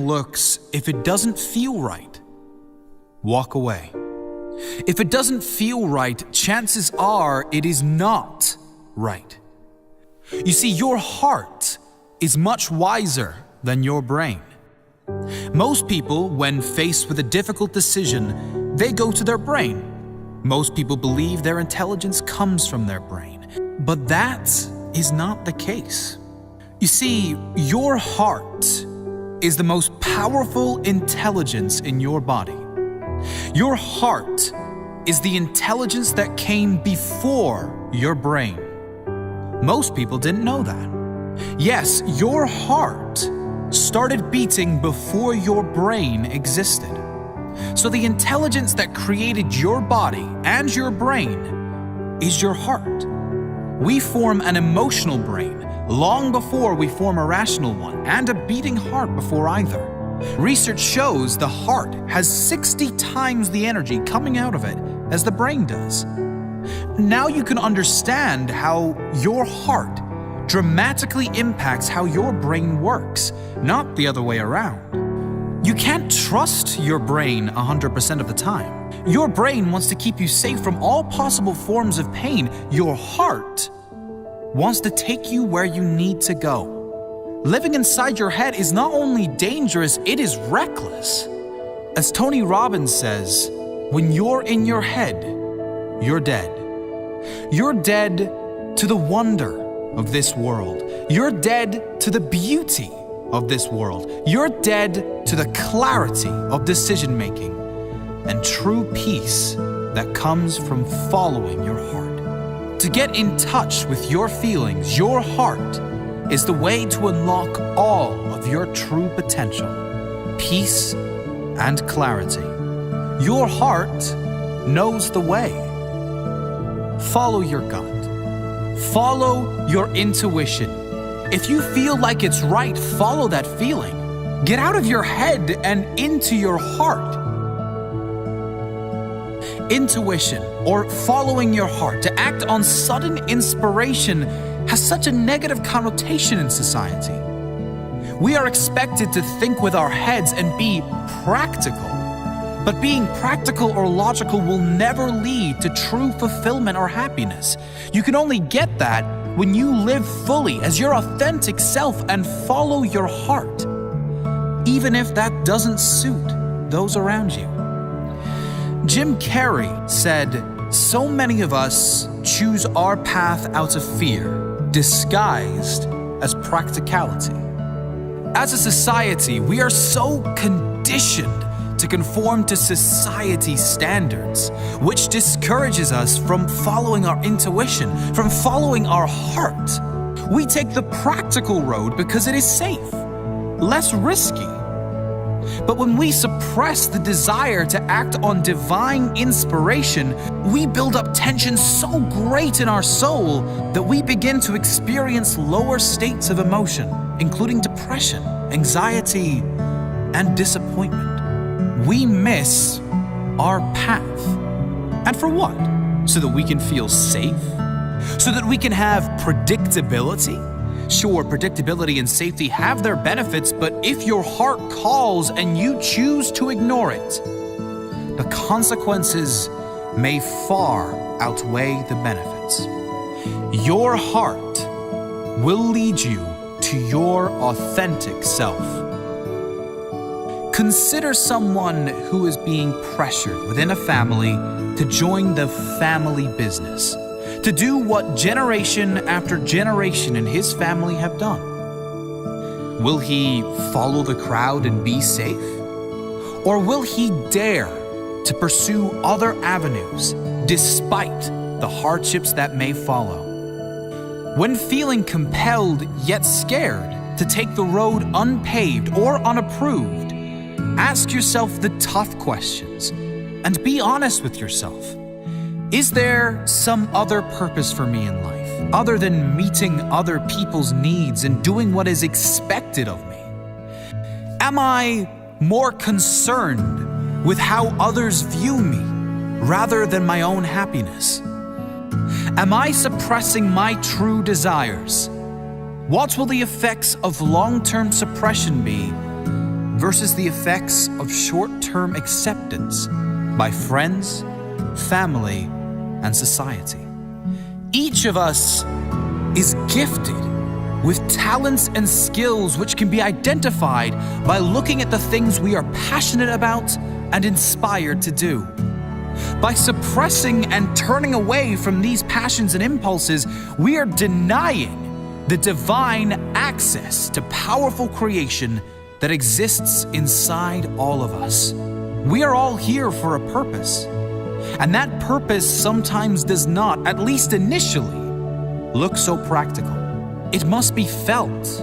looks, if it doesn't feel right, walk away. If it doesn't feel right, chances are it is not right. You see, your heart is much wiser than your brain. Most people, when faced with a difficult decision, they go to their brain. Most people believe their intelligence comes from their brain, but that is not the case. You see, your heart is the most powerful intelligence in your body. Your heart is the intelligence that came before your brain. Most people didn't know that. Yes, your heart started beating before your brain existed. So the intelligence that created your body and your brain is your heart. We form an emotional brain long before we form a rational one, and a beating heart before either. Research shows the heart has 60 times the energy coming out of it as the brain does. Now you can understand how your heart dramatically impacts how your brain works, not the other way around. You can't trust your brain 100% of the time. Your brain wants to keep you safe from all possible forms of pain. Your heart wants to take you where you need to go. Living inside your head is not only dangerous, it is reckless. As Tony Robbins says, when you're in your head, you're dead. You're dead to the wonder of this world. You're dead to the beauty of this world. You're dead to the clarity of decision making and true peace that comes from following your heart. To get in touch with your feelings, your heart is the way to unlock all of your true potential, peace and clarity. Your heart knows the way. Follow your gut. Follow your intuition. If you feel like it's right, follow that feeling. Get out of your head and into your heart. Intuition, or following your heart, to act on sudden inspiration, has such a negative connotation in society. We are expected to think with our heads and be practical. But being practical or logical will never lead to true fulfillment or happiness. You can only get that when you live fully as your authentic self and follow your heart, even if that doesn't suit those around you. Jim Carrey said, "So many of us choose our path out of fear, disguised as practicality." As a society, we are so conditioned to conform to society's standards, which discourages us from following our intuition, from following our heart. We take the practical road because it is safe, less risky. But when we suppress the desire to act on divine inspiration, we build up tension so great in our soul that we begin to experience lower states of emotion, including depression, anxiety, and disappointment. We miss our path. And for what? So that we can feel safe? So that we can have predictability? Sure, predictability and safety have their benefits, but if your heart calls and you choose to ignore it, the consequences may far outweigh the benefits. Your heart will lead you to your authentic self. Consider someone who is being pressured within a family to join the family business, to do what generation after generation in his family have done. Will he follow the crowd and be safe? Or will he dare to pursue other avenues despite the hardships that may follow? When feeling compelled yet scared to take the road unpaved or unapproved, ask yourself the tough questions and be honest with yourself. Is there some other purpose for me in life, other than meeting other people's needs and doing what is expected of me? Am I more concerned with how others view me rather than my own happiness? Am I suppressing my true desires? What will the effects of long-term suppression be versus the effects of short-term acceptance by friends, family, and society. Each of us is gifted with talents and skills which can be identified by looking at the things we are passionate about and inspired to do. By suppressing and turning away from these passions and impulses, we are denying the divine access to powerful creation that exists inside all of us. We are all here for a purpose, and that purpose sometimes does not, at least initially, look so practical. It must be felt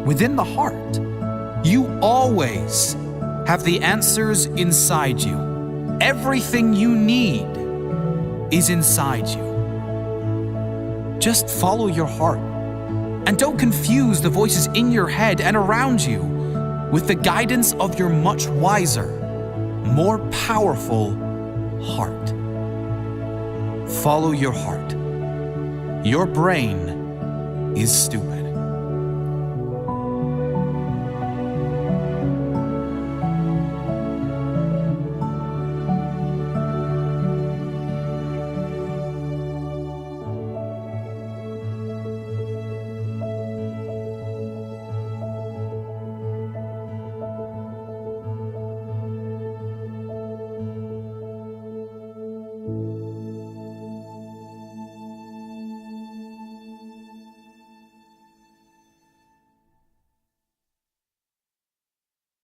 within the heart. You always have the answers inside you. Everything you need is inside you. Just follow your heart, and don't confuse the voices in your head and around you with the guidance of your much wiser, more powerful heart. Follow your heart. Your brain is stupid.